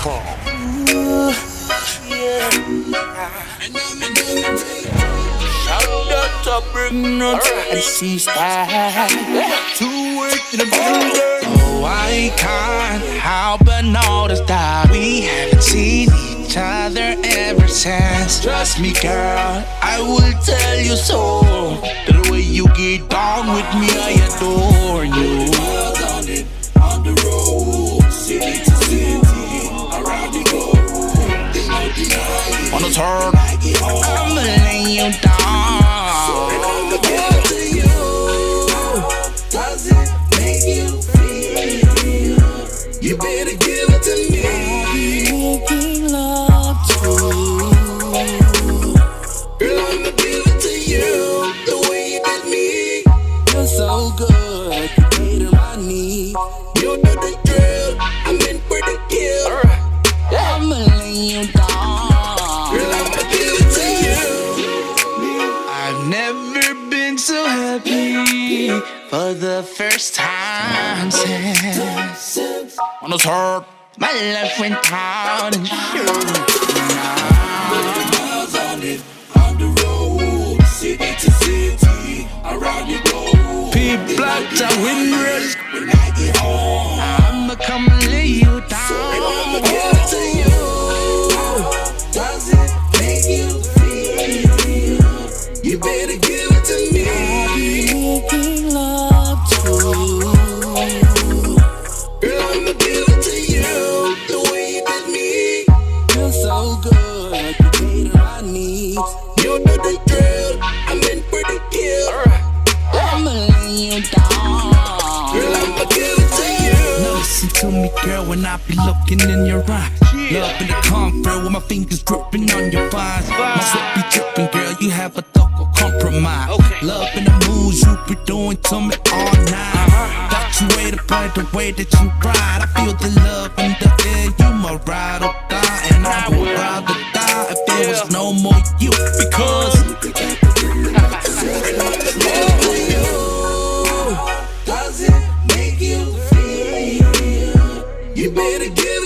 Ooh, yeah. Shout out to bring nuts and see style. To work in the building. Oh, I can't help but notice that we haven't seen each other ever since. Trust me, girl, I will tell you so. The way you get down with me, I adore you. On the road, city to city, around the globe. On the turn, I'ma lay you down. So I'ma give it to you. Does it make you feel? You better give it to me. Making love to you. Girl, I'ma give it to you. The way you did me, you're so good. You made my need. You know the drill. I'm in for the kill. I'ma lay you down. Girl, I'ma give it to you. I've never been so happy for the first time since on the third, my life went down and miles on it, on the road, city to city, around the globe. People to win race. When I get home, I'ma come and lay you down. So I'ma give it to you. Does it make you feel? You better give it to me. Making love to you. Girl, I'ma give it to you. The way you did me, you're so good. You cater my needs. You know the drill. I'm in for the kill. I'ma lay you down. Girl, I'ma give it to you. Now listen to me, girl, when I be looking in your eyes. Love in the comfort with my fingers dripping on your thighs. My sweat be dripping, girl, you have a thorough compromise. Love in the moves you be doing to me all night. Got you waiting by the way that you ride. I feel the love in the air, you my ride or die. And I would rather die if there was no more you. Because does it make you feel? You better get